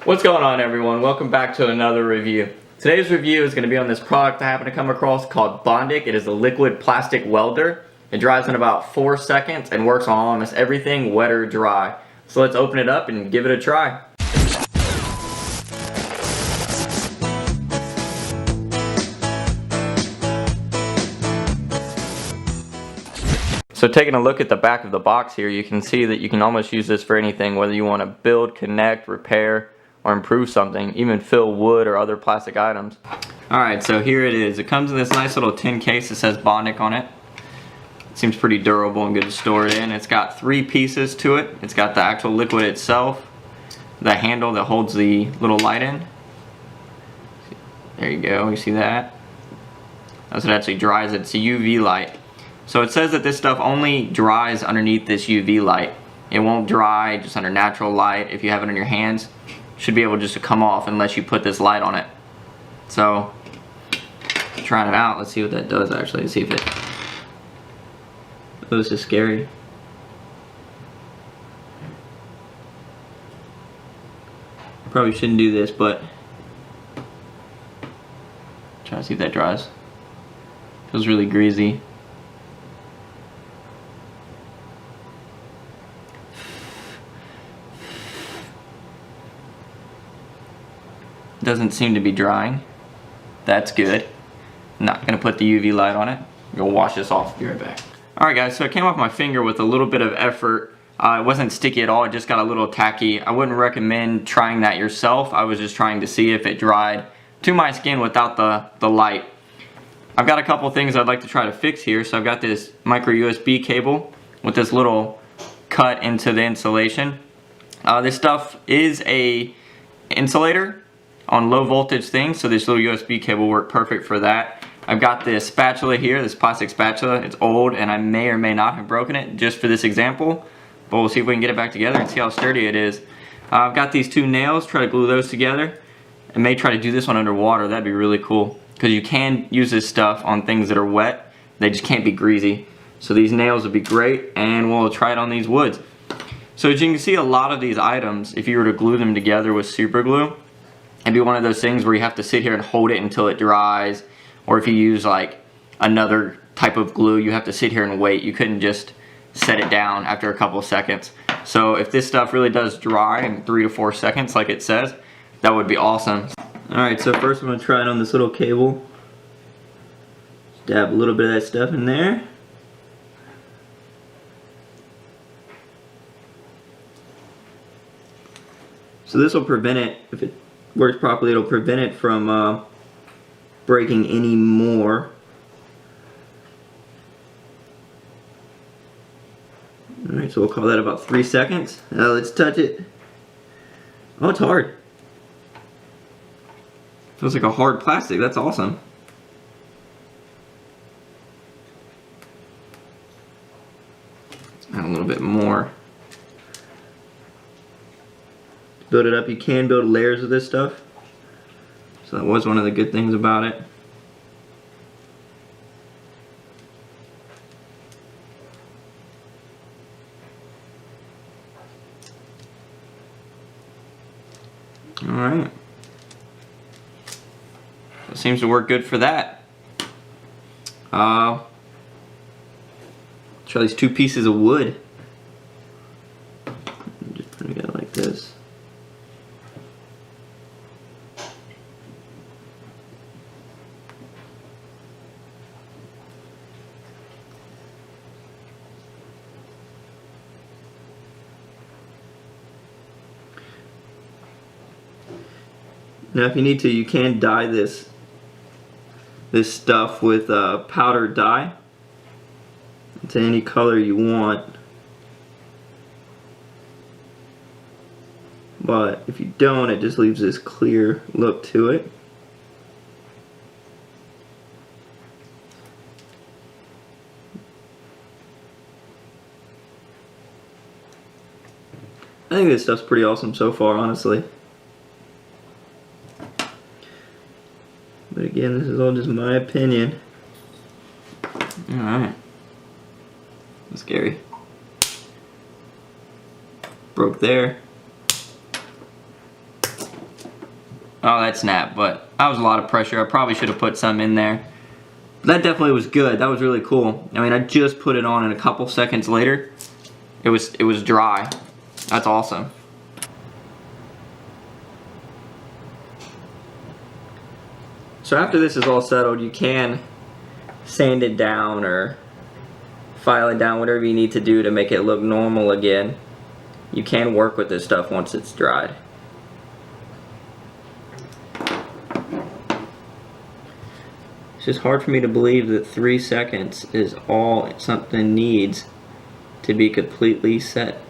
What's going on, everyone? Welcome back to another review. Today's review is going to be on this product I happen to come across called Bondic. It is a liquid plastic welder. It dries in about 4 seconds and works on almost everything, wet or dry. So let's open it up and give it a try. So taking a look at the back of the box here, you can see that you can almost use this for anything, whether you want to build, connect, repair, or improve something, even fill wood or other plastic items. Alright, so here it is. It comes in this nice little tin case that says Bondic on it. It seems pretty durable and good to store it in. It's got 3 pieces to it. It's got the actual liquid itself, the handle that holds the little light in. There you go, you see that? That's what actually dries it. It's a UV light. So it says that this stuff only dries underneath this UV light. It won't dry just under natural light. If you have it in your hands, it should be able just to come off unless you put this light on it. So, trying it out, let's see what that does actually. Let's see if it... Oh, this is scary. Probably shouldn't do this, but... Try to see if that dries. Feels really greasy. Doesn't seem to be drying. That's good. Not gonna put the UV light on it. I'm gonna wash this off. Be right back. Alright guys, so it came off my finger with a little bit of effort. It wasn't sticky at all, it just got a little tacky. I wouldn't recommend trying that yourself. I was just trying to see if it dried to my skin without the light. I've got a couple things I'd like to try to fix here. So I've got this micro USB cable with this little cut into the insulation. This stuff is a insulator on low voltage things, so this little USB cable worked perfect for that. I've got this spatula here, this plastic spatula. It's old and I may or may not have broken it just for this example, but we'll see if we can get it back together and see how sturdy it is. I've got these 2 nails, try to glue those together. I may try to do this one underwater. That'd be really cool, because you can use this stuff on things that are wet. They just can't be greasy. So these nails would be great, and we'll try it on these woods. So as you can see, a lot of these items, if you were to glue them together with super glue, it'd be one of those things where you have to sit here and hold it until it dries, or if you use like another type of glue, you have to sit here and wait. You couldn't just set it down after a couple of seconds. So if this stuff really does dry in 3 to 4 seconds like it says, that would be awesome. Alright, so first I'm going to try it on this little cable. Dab a little bit of that stuff in there. So this will prevent it, if it works properly, it'll prevent it from breaking any more. Alright, so we'll call that about 3 seconds. Now let's touch it. Oh, it's hard. Feels like a hard plastic. That's awesome. Let's add a little bit more. Build it up. You can build layers of this stuff. So that was one of the good things about it. Alright. It seems to work good for that. Try these 2 pieces of wood. Just put it together like this. Now if you need to, you can dye this stuff with powdered dye to any color you want. But if you don't, it just leaves this clear look to it. I think this stuff's pretty awesome so far, honestly. But again, this is all just my opinion. Alright. That's scary. Broke there. Oh, that snapped, but that was a lot of pressure. I probably should have put some in there. That definitely was good. That was really cool. I mean, I just put it on and a couple seconds later, it was dry. That's awesome. So after this is all settled, you can sand it down or file it down, whatever you need to do to make it look normal again. You can work with this stuff once it's dried. It's just hard for me to believe that 3 seconds is all something needs to be completely set.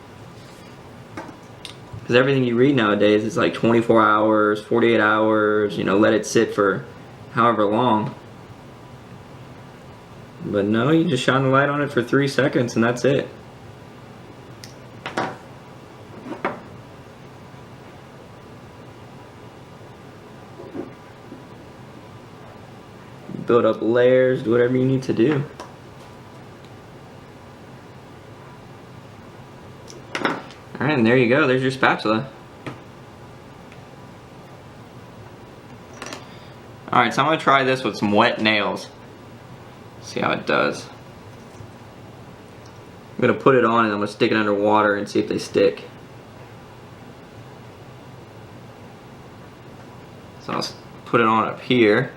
Because everything you read nowadays is like 24 hours, 48 hours, you know, let it sit for however long. But no, you just shine the light on it for 3 seconds and that's it. Build up layers, do whatever you need to do. Alright, and there you go, there's your spatula. Alright, so I'm going to try this with some wet nails. See how it does. I'm going to put it on and I'm going to stick it under water and see if they stick. So I'll put it on up here.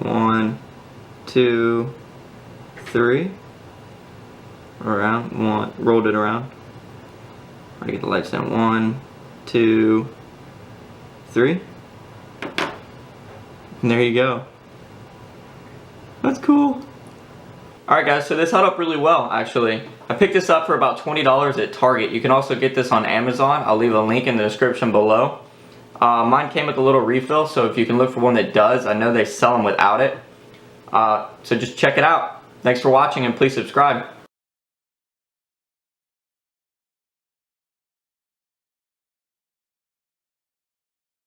One, two, three. Around. One. Rolled it around. I get the lights down. 1, 2, 3. And there you go. That's cool. Alright guys, so this held up really well actually. I picked this up for about $20 at Target. You can also get this on Amazon. I'll leave a link in the description below. Mine came with a little refill, so if you can look for one that does, I know they sell them without it. So just check it out. Thanks for watching and please subscribe.